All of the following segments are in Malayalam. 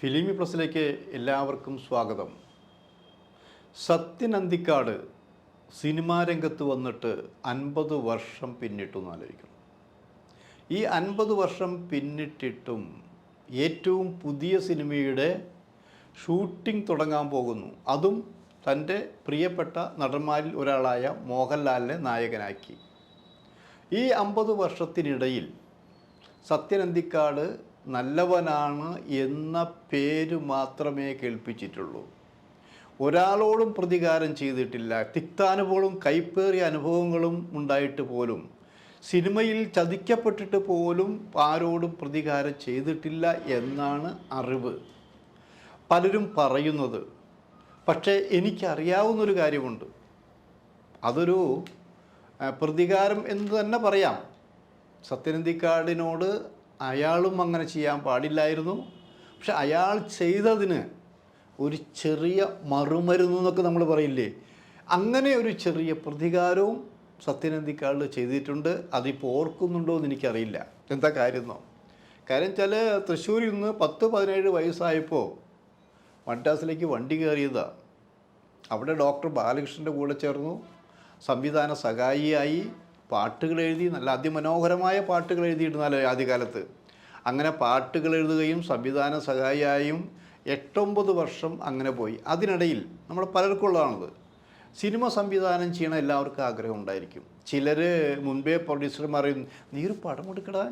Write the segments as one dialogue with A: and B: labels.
A: ഫിലിമി പ്ലസിലേക്ക് എല്ലാവർക്കും സ്വാഗതം. സത്യൻ അന്തിക്കാട് സിനിമാ രംഗത്ത് വന്നിട്ട് 50 വർഷം പിന്നിട്ടു എന്ന് ആലോചിക്കണം. ഈ 50 വർഷം പിന്നിട്ടിട്ടും ഏറ്റവും പുതിയ സിനിമയുടെ ഷൂട്ടിംഗ് തുടങ്ങാൻ പോകുന്നു. അതും തൻ്റെ പ്രിയപ്പെട്ട നടന്മാരിൽ ഒരാളായ മോഹൻലാലിനെ നായകനാക്കി. ഈ 50 വർഷത്തിനിടയിൽ സത്യൻ അന്തിക്കാട് നല്ലവനാണ് എന്ന പേര് മാത്രമേ കേൾപ്പിച്ചിട്ടുള്ളൂ. ഒരാളോടും പ്രതികാരം ചെയ്തിട്ടില്ല. തിക്താനുഭവങ്ങളും കൈപ്പേറിയ അനുഭവങ്ങളും ഉണ്ടായിട്ട് പോലും സിനിമയിൽ ചതിക്കപ്പെട്ടിട്ട് പോലും ആരോടും പ്രതികാരം ചെയ്തിട്ടില്ല എന്നാണ് അറിവ്. പലരും പറയുന്നത്. പക്ഷേ എനിക്കറിയാവുന്നൊരു കാര്യമുണ്ട്. അതൊരു പ്രതികാരം എന്ന് തന്നെ പറയാം. സത്യൻ അന്തിക്കാടിനോട് അയാളും അങ്ങനെ ചെയ്യാൻ പാടില്ലായിരുന്നു. പക്ഷെ അയാൾ ചെയ്തതിന് ഒരു ചെറിയ മറുമരുന്ന് എന്നൊക്കെ നമ്മൾ പറയില്ലേ, അങ്ങനെ ഒരു ചെറിയ പ്രതികാരവും സത്യൻ അന്തിക്കാട് ചെയ്തിട്ടുണ്ട്. അതിപ്പോൾ ഓർക്കുന്നുണ്ടോ എന്ന് എനിക്കറിയില്ല. എന്താ കാര്യം എന്നോ? കാര്യം വെച്ചാൽ തൃശ്ശൂരിൽ നിന്ന് 10-17 വയസ്സായപ്പോൾ മദ്രാസിലേക്ക് വണ്ടി കയറിയതാണ്. അവിടെ ഡോക്ടർ ബാലകൃഷ്ണൻ്റെ കൂടെ ചേർന്നു, സംവിധാന സഹായിയായി, പാട്ടുകൾ എഴുതി, നല്ല അതിമനോഹരമായ പാട്ടുകൾ എഴുതിയിരുന്നാലോ ആദ്യകാലത്ത്. അങ്ങനെ പാട്ടുകൾ എഴുതുകയും സംവിധാന സഹായിയായും 8-9 വർഷം അങ്ങനെ പോയി. അതിനിടയിൽ നമ്മൾ പലർക്കും ഉള്ളതാണത്. സിനിമ സംവിധാനം ചെയ്യണ എല്ലാവർക്കും ആഗ്രഹം ഉണ്ടായിരിക്കും. ചിലർ മുൻപേ പ്രൊഡ്യൂസർമാർ പറയും, നീ ഒരു പടം എടുക്കടാ,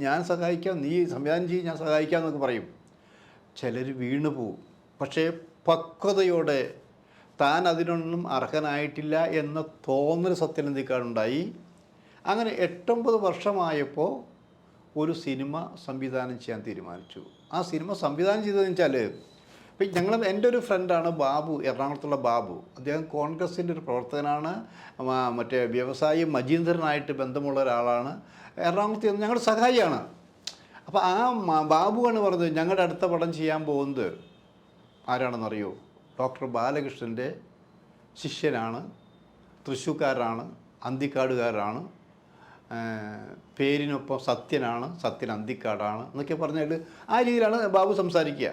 A: ഞാൻ സഹായിക്കാം, നീ സംവിധാനം ചെയ്യും, ഞാൻ സഹായിക്കാം എന്നൊക്കെ പറയും. ചിലർ വീണു പോവും. പക്ഷേ പക്വതയോടെ താൻ അതിനൊന്നും അർഹനായിട്ടില്ല എന്ന തോന്നൽ സത്യൻ അന്തിക്കാടുണ്ടായി. അങ്ങനെ 8-9 വർഷമായപ്പോൾ ഒരു സിനിമ സംവിധാനം ചെയ്യാൻ തീരുമാനിച്ചു. ആ സിനിമ സംവിധാനം ചെയ്തതെന്ന് വെച്ചാൽ, ഇപ്പം എൻ്റെ ഒരു ഫ്രണ്ടാണ് ബാബു, എറണാകുളത്തുള്ള ബാബു. അദ്ദേഹം കോൺഗ്രസിൻ്റെ ഒരു പ്രവർത്തകനാണ്. മറ്റേ വ്യവസായി മജീന്ദ്രനായിട്ട് ബന്ധമുള്ള ഒരാളാണ്. എറണാകുളത്ത് ഞങ്ങളുടെ സഹായിയാണ്. അപ്പോൾ ആ ബാബുവാണ് പറഞ്ഞത്, ഞങ്ങളുടെ അടുത്ത പടം ചെയ്യാൻ പോകുന്നത് ആരാണെന്നറിയോ? ഡോക്ടർ ബാലകൃഷ്ണൻ്റെ ശിഷ്യനാണ്, തൃശ്ശൂർക്കാരാണ്, അന്തിക്കാടുകാരാണ്, പേരിനൊപ്പം സത്യനാണ്, സത്യൻ അന്തിക്കാടാണ് എന്നൊക്കെ പറഞ്ഞിട്ട് ആ രീതിയിലാണ് ബാബു സംസാരിക്കുക.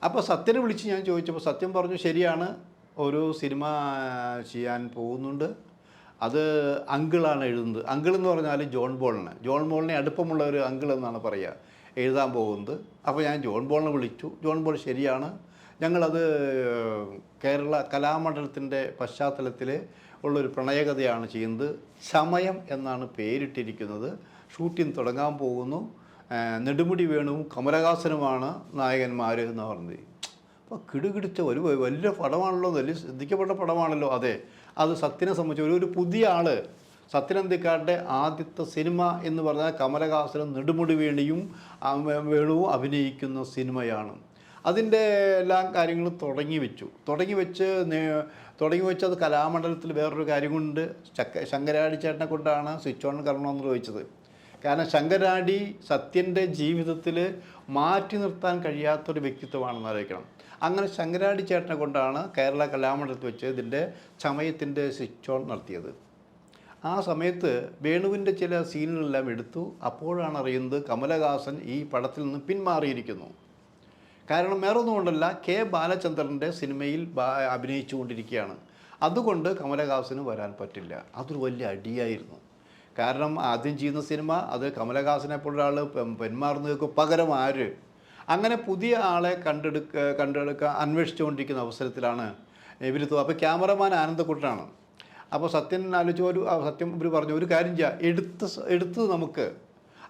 A: അപ്പോൾ സത്യനെ വിളിച്ച് ഞാൻ ചോദിച്ചപ്പോൾ സത്യൻ പറഞ്ഞു, ശരിയാണ്, ഒരു സിനിമ ചെയ്യാൻ പോകുന്നുണ്ട്, അത് അങ്കിളാണ് എഴുതുന്നത്. അങ്കിൾ എന്ന് പറഞ്ഞാൽ ജോൺ ബോളിനെ അടുപ്പമുള്ള ഒരു അങ്കിൾ എന്നാണ് പറയുക, എഴുതാൻ പോകുന്നത്. അപ്പോൾ ഞാൻ ജോൺ ബോളിനെ വിളിച്ചു. ജോൺ ബോൾ ശരിയാണ്, ഞങ്ങളത് കേരള കലാമണ്ഡലത്തിൻ്റെ പശ്ചാത്തലത്തിൽ ഉള്ളൊരു പ്രണയകഥയാണ് ചെയ്യുന്നത്. സമയം എന്നാണ് പേരിട്ടിരിക്കുന്നത്. ഷൂട്ടിംഗ് തുടങ്ങാൻ പോകുന്നു. നെടുമുടി വേണുവും കമലഹാസനുമാണ് നായകന്മാർ എന്ന് പറഞ്ഞത്. അപ്പോൾ കിടുകിടിച്ച ഒരു വലിയ പടമാണല്ലോ, വലിയ ശ്രദ്ധിക്കപ്പെട്ട പടമാണല്ലോ. അതെ, അത് സത്യനെ സംബന്ധിച്ച് ഒരു പുതിയ ആൾ. സത്യൻ അന്തിക്കാടിൻ്റെ ആദ്യത്തെ സിനിമ എന്ന് പറഞ്ഞാൽ കമലഹാസനും നെടുമുടി വേണുവും അഭിനയിക്കുന്ന സിനിമയാണ്. അതിൻ്റെ എല്ലാ കാര്യങ്ങളും തുടങ്ങി വെച്ച് അത് കലാമണ്ഡലത്തിൽ വേറൊരു കാര്യം കൊണ്ട് ശങ്കരാടി ചേട്ടനെ കൊണ്ടാണ് സ്വിച്ച് ഓൺ കറണമെന്ന് ചോദിച്ചത്. കാരണം ശങ്കരാടി സത്യൻ്റെ ജീവിതത്തിൽ മാറ്റി നിർത്താൻ കഴിയാത്തൊരു വ്യക്തിത്വമാണെന്ന് അറിയിക്കണം. അങ്ങനെ ശങ്കരാടി ചേട്ടനെ കൊണ്ടാണ് കേരള കലാമണ്ഡലത്തിൽ വെച്ച് ഇതിൻ്റെ ചമയത്തിൻ്റെ സ്വിച്ച് ഓൺ നടത്തിയത്. ആ സമയത്ത് വേണുവിൻ്റെ ചില സീനുകളെല്ലാം എടുത്തു. അപ്പോഴാണ് അറിയുന്നത് കമലഹാസൻ ഈ പടത്തിൽ നിന്ന് പിന്മാറിയിരിക്കുന്നു. കാരണം വേറൊന്നും കൊണ്ടല്ല, കെ ബാലചന്ദ്രൻ്റെ സിനിമയിൽ അഭിനയിച്ചു കൊണ്ടിരിക്കുകയാണ്. അതുകൊണ്ട് കമലഹാസന് വരാൻ പറ്റില്ല. അതൊരു വലിയ അടിയായിരുന്നു. കാരണം ആദ്യം ചെയ്യുന്ന സിനിമ അത് കമലഹാസനെ പോലൊരാൾ പിന്മാറുന്നതൊക്കെ പകരം ആര്? അങ്ങനെ പുതിയ ആളെ കണ്ടെടുക്കുക അന്വേഷിച്ചുകൊണ്ടിരിക്കുന്ന അവസരത്തിലാണ് ഇവർ. അപ്പോൾ ക്യാമറമാൻ ആനന്ദക്കുട്ടനാണ്. അപ്പോൾ സത്യൻ സത്യം ഇവർ പറഞ്ഞു, ഒരു കാര്യം ചെയ്യാം, എടുത്ത് നമുക്ക്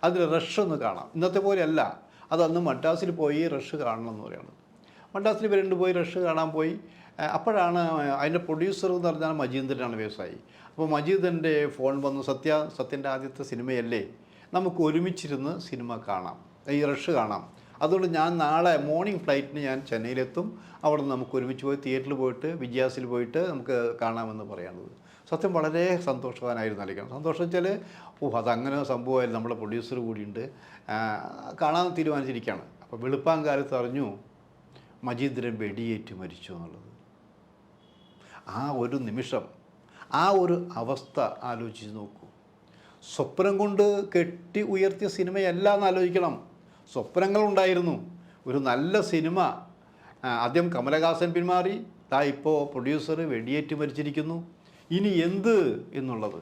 A: അതിൽ റഷ് ഒന്ന് കാണാം. ഇന്നത്തെ പോലെയല്ല, അതന്ന് മദ്രാസിൽ പോയി റഷ് കാണണം എന്ന് പറയുന്നത്. മദ്രാസിൽ ഇവരുണ്ട് പോയി റഷ് കാണാൻ പോയി. അപ്പോഴാണ് അതിൻ്റെ പ്രൊഡ്യൂസർ എന്ന് പറഞ്ഞാൽ മജീന്ദ്രനാണ്, വ്യവസായി. അപ്പോൾ മജീന്ദ്രൻ്റെ ഫോൺ വന്നു, സത്യൻ്റെ ആദ്യത്തെ സിനിമയല്ലേ, നമുക്ക് ഒരുമിച്ചിരുന്ന് സിനിമ കാണാം, ഈ റഷ് കാണാം. അതുകൊണ്ട് ഞാൻ നാളെ മോർണിംഗ് ഫ്ലൈറ്റിന് ഞാൻ ചെന്നൈയിലെത്തും, അവിടെ നിന്ന് നമുക്ക് ഒരുമിച്ച് പോയി തിയേറ്ററിൽ പോയിട്ട് വിജയാസിൽ പോയിട്ട് നമുക്ക് കാണാമെന്ന് പറയുന്നത്. സത്യം വളരെ സന്തോഷവാനായിരുന്നു നൽകണം. സന്തോഷം വെച്ചാൽ അതങ്ങനെ സംഭവമായിരുന്നു. നമ്മുടെ പ്രൊഡ്യൂസർ കൂടിയുണ്ട്, കാണാൻ തീരുമാനിച്ചിരിക്കുകയാണ്. അപ്പോൾ വെളുപ്പാങ്കാലത്ത് അറിഞ്ഞു മജീന്ദ്രൻ വെടിയേറ്റ് മരിച്ചു എന്നുള്ളത്. ആ ഒരു നിമിഷം, ആ ഒരു അവസ്ഥ ആലോചിച്ച് നോക്കൂ. സ്വപ്നം കൊണ്ട് കെട്ടി ഉയർത്തിയ സിനിമയല്ല എന്ന് ആലോചിക്കണം. സ്വപ്നങ്ങളുണ്ടായിരുന്നു, ഒരു നല്ല സിനിമ ആദ്യം കമലഹാസൻ പിന്മാറി, ഇപ്പോൾ പ്രൊഡ്യൂസർ വെടിയേറ്റ് മരിച്ചിരിക്കുന്നു. ഇനി എന്ത് എന്നുള്ളത്,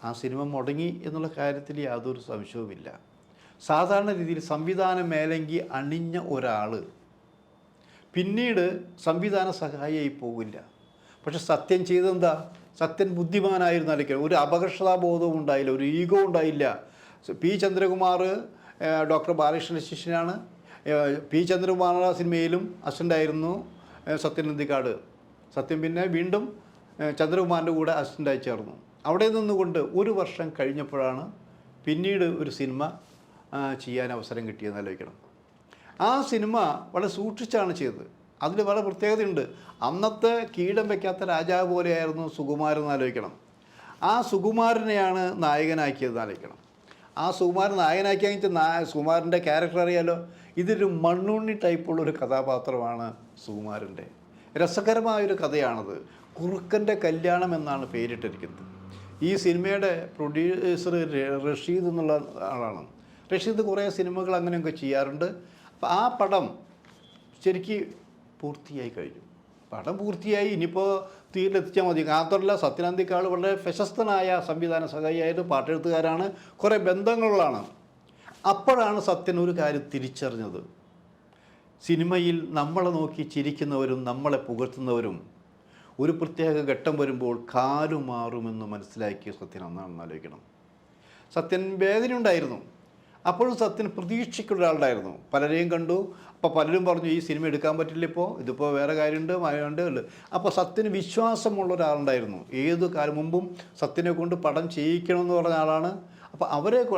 A: ആ സിനിമ മുടങ്ങി എന്നുള്ള കാര്യത്തിൽ യാതൊരു സംശയവുമില്ല. സാധാരണ രീതിയിൽ സംവിധാന മേലങ്കി അണിഞ്ഞ ഒരാൾ പിന്നീട് സംവിധാന സഹായിയായി പോകില്ല. പക്ഷെ സത്യൻ ചെയ്തെന്താ? സത്യൻ ബുദ്ധിമാനായിരുന്നു ആലോചിക്കണം. ഒരു അപകർഷതാബോധവും ഉണ്ടായില്ല, ഒരു ഈഗോ ഉണ്ടായില്ല. പി ചന്ദ്രകുമാർ ഡോക്ടർ ബാലകൃഷ്ണൻ്റെ ശിഷ്യനാണ്. പി ചന്ദ്രകുമാറിൻ്റെ സിനിമയിലും അസിസ്റ്റൻ്റായിരുന്നു സത്യൻ അന്തിക്കാട്. സത്യൻ പിന്നെ വീണ്ടും ചന്ദ്രകുമാറിൻ്റെ കൂടെ അസിസ്റ്റൻ്റായി ചേർന്നു. അവിടെ നിന്നുകൊണ്ട് ഒരു വർഷം കഴിഞ്ഞപ്പോഴാണ് പിന്നീട് ഒരു സിനിമ ചെയ്യാൻ അവസരം കിട്ടിയെന്ന് ആലോചിക്കണം. ആ സിനിമ വളരെ സൂക്ഷിച്ചാണ് ചെയ്തത്. അതിൽ വളരെ പ്രത്യേകതയുണ്ട്. അന്നത്തെ കീടം വയ്ക്കാത്ത രാജാവ് പോലെയായിരുന്നു സുകുമാരൻ എന്ന് ആലോചിക്കണം. ആ സുകുമാരനെയാണ് നായകനാക്കിയതെന്ന് ആലോചിക്കണം. ആ സുകുമാരൻ നായകനാക്കിയ സുകുമാരൻ്റെ ക്യാരക്ടർ അറിയാലോ. ഇതൊരു മണ്ണുണ്ണി ടൈപ്പുള്ളൊരു കഥാപാത്രമാണ് സുകുമാരൻ്റെ. രസകരമായൊരു കഥയാണത്. കുറുക്കൻ്റെ കല്യാണം എന്നാണ് പേരിട്ടിരിക്കുന്നത്. ഈ സിനിമയുടെ പ്രൊഡ്യൂസർ റഷീദ് എന്നുള്ള ആളാണ്. റഷീദ് കുറേ സിനിമകൾ അങ്ങനെയൊക്കെ ചെയ്യാറുണ്ട്. അപ്പോൾ ആ പടം ശരിക്ക് പൂർത്തിയായി കഴിഞ്ഞു. പടം പൂർത്തിയായി, ഇനിയിപ്പോൾ തീരിലെത്തിച്ചാൽ മതി. മാത്രമല്ല സത്യൻ അന്തിക്കാട് വളരെ പ്രശസ്തനായ സംവിധാന സഹായിയായിട്ട് പാട്ടെഴുത്തുകാരാണ്, കുറേ ബന്ധങ്ങളുള്ളതാണ്. അപ്പോഴാണ് സത്യൻ ഒരു കാര്യം തിരിച്ചറിഞ്ഞത്. സിനിമയിൽ നമ്മളെ നോക്കി ചിരിക്കുന്നവരും നമ്മളെ പുകഴ്ത്തുന്നവരും ഒരു പ്രത്യേക ഘട്ടം വരുമ്പോൾ കാലുമാറുമെന്ന് മനസ്സിലാക്കിയ സത്യൻ അന്നാണെന്ന് ആലോചിക്കണം. സത്യൻ വേദന ഉണ്ടായിരുന്നു. അപ്പോഴും സത്യൻ പ്രതീക്ഷയ്ക്കുള്ള ഒരാളുണ്ടായിരുന്നു. പലരെയും കണ്ടു. അപ്പോൾ പലരും പറഞ്ഞു ഈ സിനിമ എടുക്കാൻ പറ്റില്ല, ഇതിപ്പോൾ വേറെ കാര്യമുണ്ട്, മഴയുണ്ട്. അപ്പോൾ സത്യന് വിശ്വാസമുള്ള ഒരാളുണ്ടായിരുന്നു. ഏത് കാലം മുമ്പും സത്യനെ കൊണ്ട് പടം ചെയ്യിക്കണമെന്ന് പറഞ്ഞ ആളാണ്. അപ്പോൾ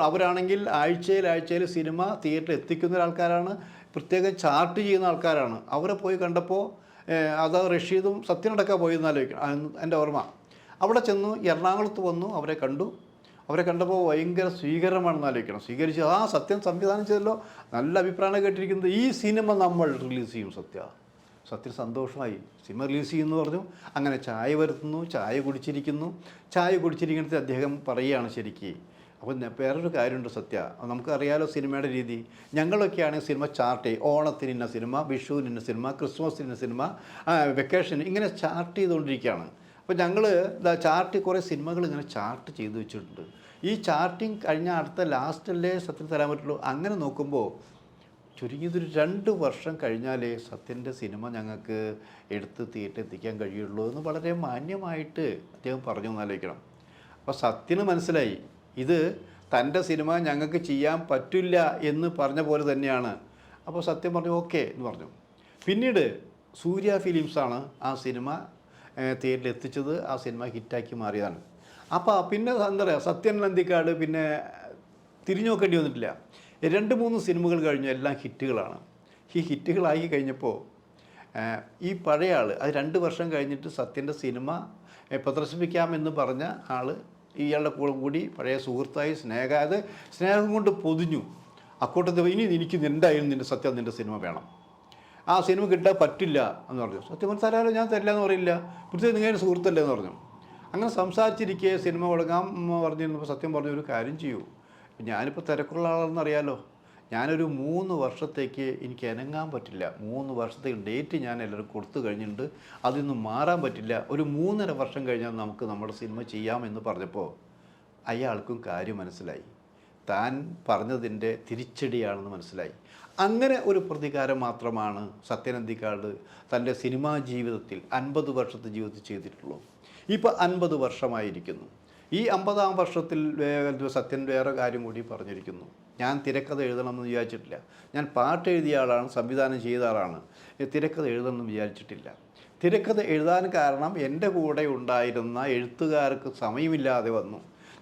A: അവരാണെങ്കിൽ ആഴ്ചയിൽ സിനിമ തിയേറ്ററിൽ എത്തിക്കുന്ന ഒരാൾക്കാരാണ്, പ്രത്യേകം ചാർട്ട് ചെയ്യുന്ന ആൾക്കാരാണ്. അവരെ പോയി കണ്ടപ്പോൾ അത് റഷീദും സത്യനടക്കം പോയി എന്നാലോചിക്കണം, എൻ്റെ ഓർമ്മ. അവിടെ ചെന്നു, എറണാകുളത്ത് വന്നു, അവരെ കണ്ടു. അവരെ കണ്ടപ്പോൾ ഭയങ്കര സ്വീകരണമാണെന്ന് ആലോചിക്കണം. സ്വീകരിച്ച് സത്യൻ സംവിധാനം ചെയ്തല്ലോ, നല്ല അഭിപ്രായം കേട്ടിരിക്കുന്നത്, ഈ സിനിമ നമ്മൾ റിലീസ് ചെയ്യും. സത്യൻ സന്തോഷമായി. സിനിമ റിലീസ് ചെയ്യുമെന്ന് പറഞ്ഞു. അങ്ങനെ ചായ വരുത്തുന്നു, ചായ കുടിച്ചിരിക്കുന്നത് അദ്ദേഹം പറയുകയാണ് ശരിക്ക്. അപ്പോൾ വേറൊരു കാര്യമുണ്ട് സത്യ, നമുക്കറിയാലോ സിനിമയുടെ രീതി. ഞങ്ങളൊക്കെയാണെങ്കിൽ സിനിമ ചാർട്ട് ചെയ്യും. ഓണത്തിന് ഇന്ന സിനിമ, വിഷുവിന് ഇന്ന സിനിമ, ക്രിസ്മസിന് ഇന്ന സിനിമ, വെക്കേഷൻ, ഇങ്ങനെ ചാർട്ട് ചെയ്തുകൊണ്ടിരിക്കുകയാണ്. അപ്പോൾ ഞങ്ങൾ ചാർട്ട് കുറേ സിനിമകൾ ഇങ്ങനെ ചാർട്ട് ചെയ്ത് വെച്ചിട്ടുണ്ട്. ഈ ചാർട്ടിങ് കഴിഞ്ഞ അടുത്ത ലാസ്റ്റല്ലേ സത്യൻ തരാൻ പറ്റുള്ളൂ. അങ്ങനെ നോക്കുമ്പോൾ ചുരുങ്ങിയതൊരു 2 വർഷം കഴിഞ്ഞാലേ സത്യൻ്റെ സിനിമ ഞങ്ങൾക്ക് എടുത്ത് തിയേറ്ററിൽ എത്തിക്കാൻ കഴിയുള്ളൂ എന്ന് വളരെ മാന്യമായിട്ട് അദ്ദേഹം പറഞ്ഞു എന്നാലോചിക്കണം. അപ്പോൾ സത്യന് മനസ്സിലായി ഇത് തൻ്റെ സിനിമ ഞങ്ങൾക്ക് ചെയ്യാൻ പറ്റില്ല എന്ന് പറഞ്ഞ പോലെ തന്നെയാണ്. അപ്പോൾ സത്യം പറഞ്ഞു ഓക്കെ എന്ന് പറഞ്ഞു. പിന്നീട് സൂര്യ ഫിലിംസാണ് ആ സിനിമ തിയേറ്ററിൽ എത്തിച്ചത്. ആ സിനിമ ഹിറ്റാക്കി മാറിയതാണ്. അപ്പോൾ പിന്നെ എന്താ പറയുക, സത്യൻ അന്തിക്കാട് പിന്നെ തിരിഞ്ഞു നോക്കേണ്ടി വന്നിട്ടില്ല. 2-3 സിനിമകൾ കഴിഞ്ഞു, എല്ലാം ഹിറ്റുകളാണ്. ഈ ഹിറ്റുകളായി കഴിഞ്ഞപ്പോൾ ഈ പഴയ ആൾ, അത് 2 വർഷം കഴിഞ്ഞിട്ട് സത്യൻ്റെ സിനിമ പ്രദർശിപ്പിക്കാമെന്ന് പറഞ്ഞ ആൾ ഇയാളുടെ കൂടി പഴയ സുഹൃത്തായി സ്നേഹം കൊണ്ട് പൊതിഞ്ഞു. അക്കൂട്ടത്തിൽ ഇനി എനിക്ക് എന്തായാലും നിൻ്റെ സിനിമ വേണം, ആ സിനിമ കിട്ടാൻ പറ്റില്ല എന്ന് പറഞ്ഞു. സത്യം തരാലോ, ഞാൻ തരില്ല എന്ന് പറയില്ല, പ്രത്യേകം നിങ്ങളുടെ സുഹൃത്തല്ലേ എന്ന് പറഞ്ഞു. അങ്ങനെ സംസാരിച്ചിരിക്കെ സിനിമ തുടങ്ങാൻ പറഞ്ഞിരുന്നപ്പോൾ സത്യം പറഞ്ഞു ഒരു കാര്യം ചെയ്യൂ, ഞാനിപ്പോൾ തിരക്കുള്ള ആളെന്ന് അറിയാലോ, ഞാനൊരു 3 വർഷത്തേക്ക് എനിക്ക് അനങ്ങാൻ പറ്റില്ല. 3 വർഷത്തേക്ക് ഡേറ്റ് ഞാൻ എല്ലാവരും കൊടുത്തു കഴിഞ്ഞിട്ടുണ്ട്, അതിന്നും മാറാൻ പറ്റില്ല. ഒരു 3.5 വർഷം കഴിഞ്ഞാൽ നമുക്ക് നമ്മുടെ സിനിമ ചെയ്യാമെന്ന് പറഞ്ഞപ്പോൾ അയാൾക്കും കാര്യം മനസ്സിലായി. താൻ പറഞ്ഞതിൻ്റെ തിരിച്ചടിയാണെന്ന് മനസ്സിലായി. അങ്ങനെ ഒരു പ്രതികാരം മാത്രമാണ് സത്യൻ അന്തിക്കാട് തൻ്റെ സിനിമാ ജീവിതത്തിൽ 50 വർഷത്തെ ജീവിതത്തിൽ ചെയ്തിട്ടുള്ളൂ. ഇപ്പോൾ 50 വർഷമായിരിക്കുന്നു. ഈ 50-ാം വർഷത്തിൽ സത്യൻ വേറെ കാര്യം കൂടി പറഞ്ഞിരിക്കുന്നു. ഞാൻ തിരക്കഥ എഴുതണമെന്ന് വിചാരിച്ചിട്ടില്ല. ഞാൻ പാട്ട് എഴുതിയ ആളാണ്, സംവിധാനം ചെയ്ത ആളാണ്. തിരക്കഥ എഴുതണമെന്ന് വിചാരിച്ചിട്ടില്ല. തിരക്കഥ എഴുതാൻ കാരണം എൻ്റെ കൂടെ ഉണ്ടായിരുന്ന എഴുത്തുകാർക്ക് സമയമില്ലാതെ വന്നു.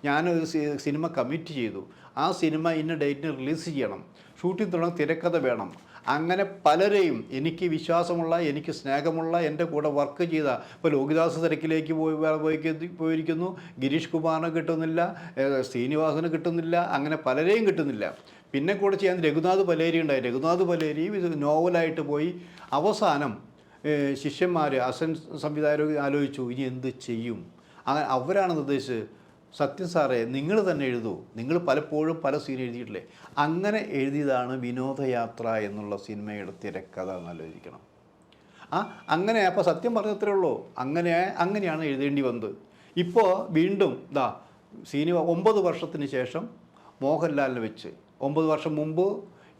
A: ഞാനൊരു സിനിമ കമ്മിറ്റ് ചെയ്തു. ആ സിനിമ ഇന്ന ഡേറ്റിന് റിലീസ് ചെയ്യണം, ഷൂട്ടിംഗ് തുടങ്ങാൻ തിരക്കഥ വേണം. അങ്ങനെ പലരെയും, എനിക്ക് വിശ്വാസമുള്ള, എനിക്ക് സ്നേഹമുള്ള, എൻ്റെ കൂടെ വർക്ക് ചെയ്ത, ഇപ്പോൾ ലോകിദാസ് തിരക്കിലേക്ക് പോയിരിക്കുന്നു, ഗിരീഷ് കുമാറിനെ കിട്ടുന്നില്ല, ശ്രീനിവാസന് കിട്ടുന്നില്ല, അങ്ങനെ പലരെയും കിട്ടുന്നില്ല. പിന്നെ കൂടെ ചെയ്യാൻ രഘുനാഥ് പലേരി ഉണ്ടായി. രഘുനാഥ് പലേരി നോവലായിട്ട് പോയി. അവസാനം ശിഷ്യന്മാർ, അസൻ സംവിധായകർ ആലോചിച്ചു ഇനി എന്ത് ചെയ്യും. അങ്ങനെ അവരാണ് നിർദ്ദേശിച്ചത് സത്യം സാറേ, നിങ്ങൾ തന്നെ എഴുതൂ. നിങ്ങൾ പലപ്പോഴും പല സീൻ എഴുതിയിട്ടില്ലേ? അങ്ങനെ എഴുതിയതാണ് വിനോദയാത്ര എന്നുള്ള സിനിമയുടെ തിരക്കഥ എന്നാലോചിക്കണം. അങ്ങനെ അപ്പോൾ സത്യം പറഞ്ഞത്രേ ഉള്ളൂ. അങ്ങനെയാണ് എഴുതേണ്ടി വന്നത്. ഇപ്പോൾ വീണ്ടും സിനിമ 9 വർഷത്തിന് ശേഷം മോഹൻലാലിനെ വെച്ച്, 9 വർഷം മുമ്പ്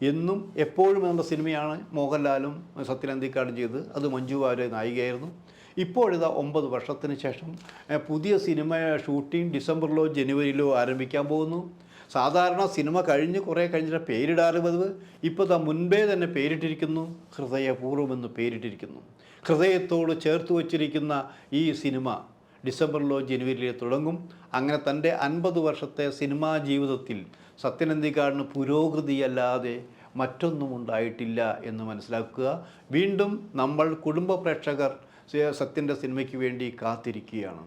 A: എന്നും എപ്പോഴും എന്ന സിനിമയാണ് മോഹൻലാലും സത്യൻ അന്തിക്കാടും ചെയ്തത്. അത് മഞ്ജു വാര്യർ നായികയായിരുന്നു. ഇപ്പോഴിതാ 9 വർഷത്തിന് ശേഷം പുതിയ സിനിമ ഷൂട്ടിംഗ് ഡിസംബറിലോ ജനുവരിയിലോ ആരംഭിക്കാൻ പോകുന്നു. സാധാരണ സിനിമ കുറേ കഴിഞ്ഞിട്ട് പേരിടാറ് പതിവ്. ഇപ്പോൾ മുൻപേ തന്നെ പേരിട്ടിരിക്കുന്നു, ഹൃദയപൂർവ്വം എന്ന് പേരിട്ടിരിക്കുന്നു. ഹൃദയത്തോട് ചേർത്ത് വച്ചിരിക്കുന്ന ഈ സിനിമ ഡിസംബറിലോ ജനുവരിയിലോ തുടങ്ങും. അങ്ങനെ തൻ്റെ 50 വർഷത്തെ സിനിമാ ജീവിതത്തിൽ സത്യൻ അന്തിക്കാടിന് പുരോഗതിയല്ലാതെ മറ്റൊന്നും ഉണ്ടായിട്ടില്ല എന്ന് മനസ്സിലാക്കുക. വീണ്ടും നമ്മൾ കുടുംബ പ്രേക്ഷകർ സത്യൻ്റെ സിനിമയ്ക്ക് വേണ്ടി കാത്തിരിക്കുകയാണ്.